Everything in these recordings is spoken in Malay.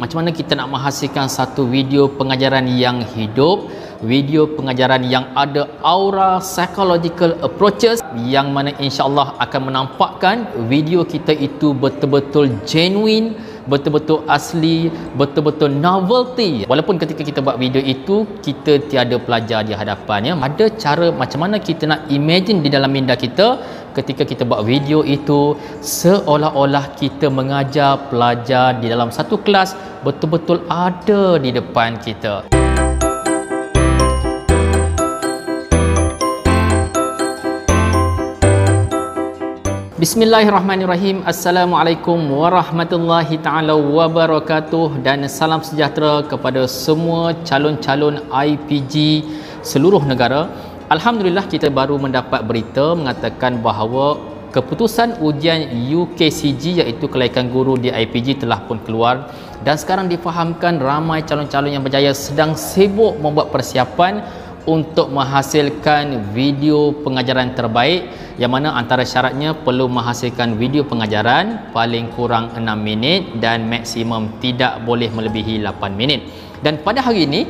macam mana kita nak menghasilkan satu video pengajaran yang hidup, video pengajaran yang ada aura psychological approaches, yang mana insya-Allah akan menampakkan video kita itu betul-betul genuine, betul-betul asli, betul-betul novelty. Walaupun ketika kita buat video itu kita tiada pelajar di hadapannya, ada cara macam mana kita nak imagine di dalam minda kita ketika kita buat video itu seolah-olah kita mengajar pelajar di dalam satu kelas betul-betul ada di depan kita. Bismillahirrahmanirrahim. Assalamualaikum warahmatullahi taala wabarakatuh, dan salam sejahtera kepada semua calon-calon IPG seluruh negara. Alhamdulillah, kita baru mendapat berita mengatakan bahawa keputusan ujian UKCG iaitu kelaikan guru di IPG telah pun keluar, dan sekarang difahamkan ramai calon-calon yang berjaya sedang sibuk membuat persiapan untuk menghasilkan video pengajaran terbaik, yang mana antara syaratnya perlu menghasilkan video pengajaran paling kurang 6 minit dan maksimum tidak boleh melebihi 8 minit. Dan pada hari ini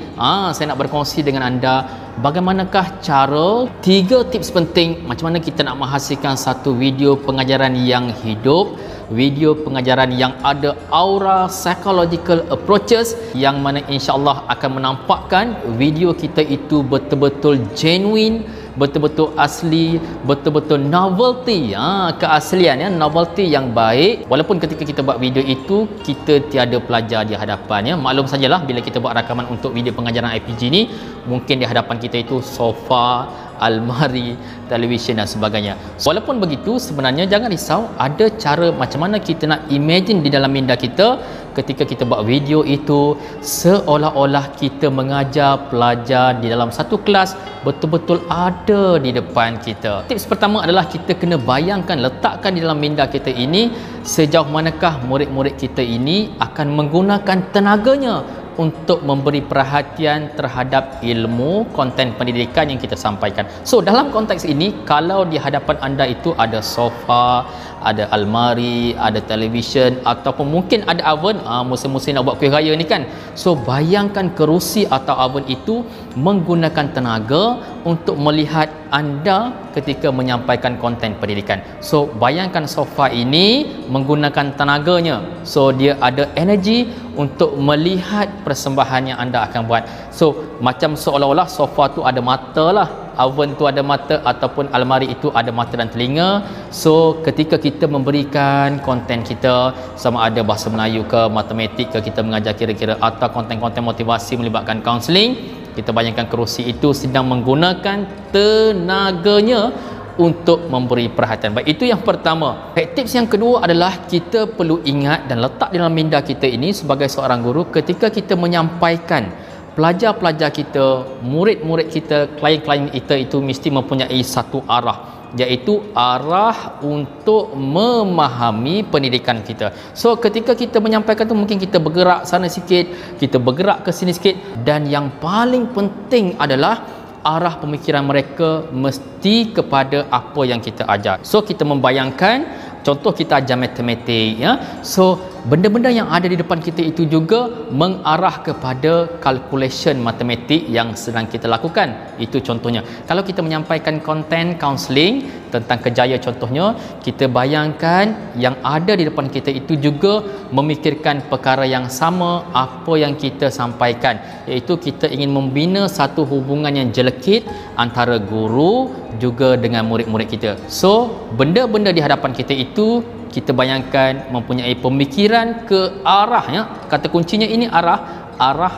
saya nak berkongsi dengan anda bagaimanakah cara 3 tips penting macam mana kita nak menghasilkan satu video pengajaran yang hidup, video pengajaran yang ada aura psychological approaches, yang mana insya-Allah akan menampakkan video kita itu betul-betul genuine, betul-betul asli, betul-betul novelty, keaslian ya, novelty yang baik. Walaupun ketika kita buat video itu kita tiada pelajar di hadapannya, maklum sajalah bila kita buat rakaman untuk video pengajaran IPG ni, mungkin di hadapan kita itu sofa, almari, televisyen dan sebagainya. Walaupun begitu, sebenarnya jangan risau, ada cara macam mana kita nak imagine di dalam minda kita ketika kita buat video itu seolah-olah kita mengajar pelajar di dalam satu kelas betul-betul ada di depan kita. Tips pertama adalah kita kena bayangkan, letakkan di dalam minda kita ini sejauh manakah murid-murid kita ini akan menggunakan tenaganya untuk memberi perhatian terhadap ilmu konten pendidikan yang kita sampaikan. So dalam konteks ini, kalau di hadapan anda itu ada sofa, ada almari, ada televisyen, ataupun mungkin ada oven, musim-musim nak buat kuih raya ni kan, so bayangkan kerusi atau oven itu menggunakan tenaga untuk melihat anda ketika menyampaikan konten pendidikan. So bayangkan sofa ini menggunakan tenaganya, so dia ada energi untuk melihat persembahan yang anda akan buat. So macam seolah-olah sofa tu ada mata lah, oven tu ada mata, ataupun almari itu ada mata dan telinga. So ketika kita memberikan konten kita, sama ada bahasa Melayu ke, matematik ke, kita mengajar kira-kira, atau konten-konten motivasi melibatkan kaunseling, kita bayangkan kerusi itu sedang menggunakan tenaganya untuk memberi perhatian. Baik, itu yang pertama. Baik, tips yang kedua adalah kita perlu ingat dan letak dalam minda kita ini sebagai seorang guru, ketika kita menyampaikan, pelajar-pelajar kita, murid-murid kita, klien-klien kita itu mesti mempunyai satu arah, iaitu arah untuk memahami pendidikan kita. So ketika kita menyampaikan tu, mungkin kita bergerak sana sikit, kita bergerak ke sini sikit, dan yang paling penting adalah arah pemikiran mereka mesti kepada apa yang kita ajar. So kita membayangkan, contoh kita ajar matematik ya, so benda-benda yang ada di depan kita itu juga mengarah kepada calculation matematik yang sedang kita lakukan. Itu contohnya. Kalau kita menyampaikan konten counseling tentang kejaya contohnya, kita bayangkan yang ada di depan kita itu juga memikirkan perkara yang sama apa yang kita sampaikan, iaitu kita ingin membina satu hubungan yang jelekit antara guru juga dengan murid-murid kita. So benda-benda di hadapan kita itu kita bayangkan mempunyai pemikiran ke arahnya. Kata kuncinya ini arah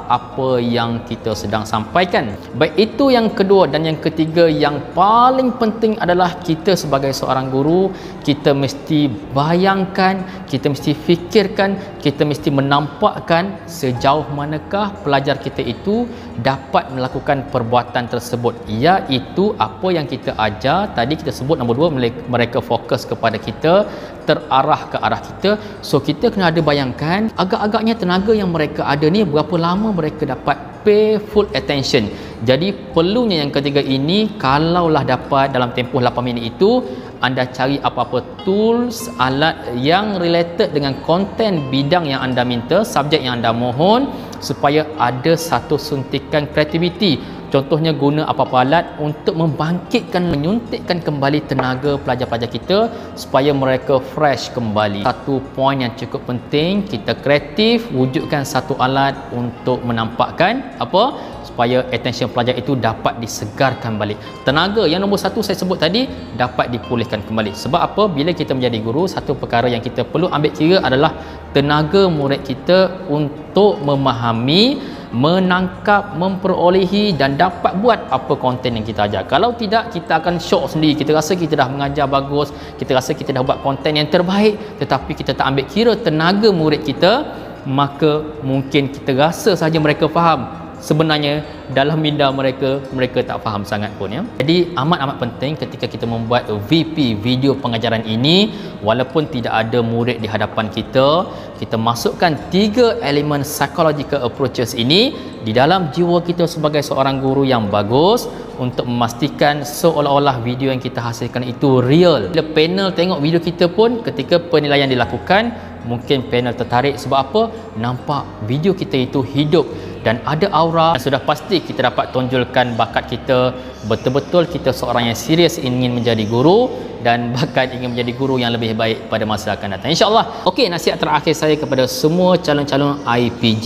apa yang kita sedang sampaikan. Baik, itu yang kedua. Dan yang ketiga yang paling penting adalah kita sebagai seorang guru, kita mesti bayangkan, kita mesti fikirkan, kita mesti menampakkan sejauh manakah pelajar kita itu dapat melakukan perbuatan tersebut, iaitu apa yang kita ajar tadi. Kita sebut nombor 2, mereka fokus kepada kita, terarah ke arah kita. So kita kena ada bayangkan agak-agaknya tenaga yang mereka ada ni berapa lama mereka dapat pay full attention. Jadi perlunya yang ketiga ini, kalaulah dapat dalam tempoh 8 minit itu anda cari apa-apa tools, alat yang related dengan konten bidang yang anda minta, subjek yang anda mohon, supaya ada satu suntikan kreativiti. Contohnya guna apa-apa alat untuk membangkitkan, menyuntikkan kembali tenaga pelajar-pelajar kita supaya mereka fresh kembali. Satu poin yang cukup penting, kita kreatif, wujudkan satu alat untuk menampakkan apa? Supaya attention pelajar itu dapat disegarkan balik. Tenaga yang nombor satu saya sebut tadi dapat dipulihkan kembali. Sebab apa? Bila kita menjadi guru, satu perkara yang kita perlu ambil kira adalah tenaga murid kita untuk memahami, menangkap, memperolehi dan dapat buat apa konten yang kita ajar. Kalau tidak, kita akan syok sendiri. Kita rasa kita dah mengajar bagus, kita rasa kita dah buat konten yang terbaik, tetapi kita tak ambil kira tenaga murid kita, maka mungkin kita rasa saja mereka faham. Sebenarnya dalam minda mereka tak faham sangat pun ya. Jadi amat-amat penting ketika kita membuat VP, video pengajaran ini, walaupun tidak ada murid di hadapan kita, kita masukkan 3 elemen psychological approaches ini di dalam jiwa kita sebagai seorang guru yang bagus untuk memastikan seolah-olah video yang kita hasilkan itu real. Bila panel tengok video kita pun, ketika penilaian dilakukan, mungkin panel tertarik sebab apa? Nampak video kita itu hidup dan ada aura. Sudah pasti kita dapat tonjolkan bakat kita, betul-betul kita seorang yang serius ingin menjadi guru dan bahkan ingin menjadi guru yang lebih baik pada masa akan datang, insya-Allah. Okey, nasihat terakhir saya kepada semua calon-calon IPG,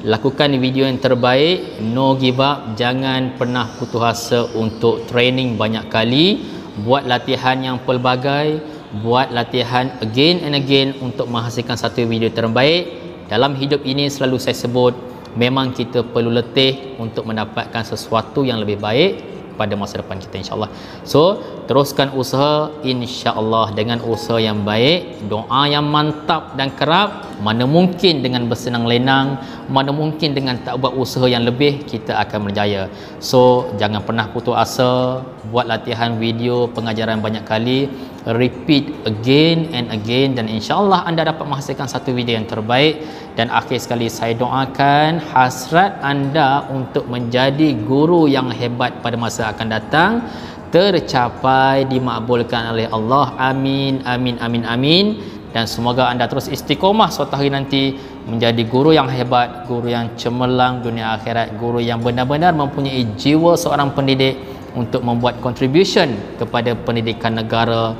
lakukan video yang terbaik, no give up, jangan pernah putus asa untuk training banyak kali, buat latihan yang pelbagai, buat latihan again and again untuk menghasilkan satu video terbaik. Dalam hidup ini selalu saya sebut, memang kita perlu letih untuk mendapatkan sesuatu yang lebih baik pada masa depan kita, insya-Allah. So, teruskan usaha, insya-Allah dengan usaha yang baik, doa yang mantap dan kerap, mana mungkin dengan bersenang lenang, mana mungkin dengan tak buat usaha yang lebih, kita akan berjaya. So, jangan pernah putus asa, buat latihan video pengajaran banyak kali, repeat again and again, dan insya-Allah anda dapat menghasilkan satu video yang terbaik. Dan akhir sekali saya doakan hasrat anda untuk menjadi guru yang hebat pada masa akan datang tercapai, dimakbulkan oleh Allah. Amin, amin, amin, amin. Dan semoga anda terus istiqomah suatu hari nanti menjadi guru yang hebat, guru yang cemerlang dunia akhirat, guru yang benar-benar mempunyai jiwa seorang pendidik untuk membuat contribution kepada pendidikan negara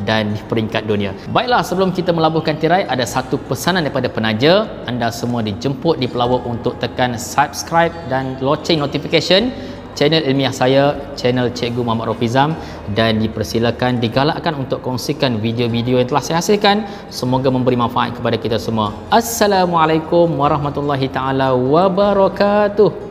dan di peringkat dunia. Baiklah, sebelum kita melabuhkan tirai, ada satu pesanan daripada penaja. Anda semua dijemput di Pelawak untuk tekan subscribe dan loceng notification channel ilmiah saya, channel Cikgu Muhammad Rofizam, dan dipersilakan, digalakkan untuk kongsikan video-video yang telah saya hasilkan. Semoga memberi manfaat kepada kita semua. Assalamualaikum warahmatullahi taala wabarakatuh.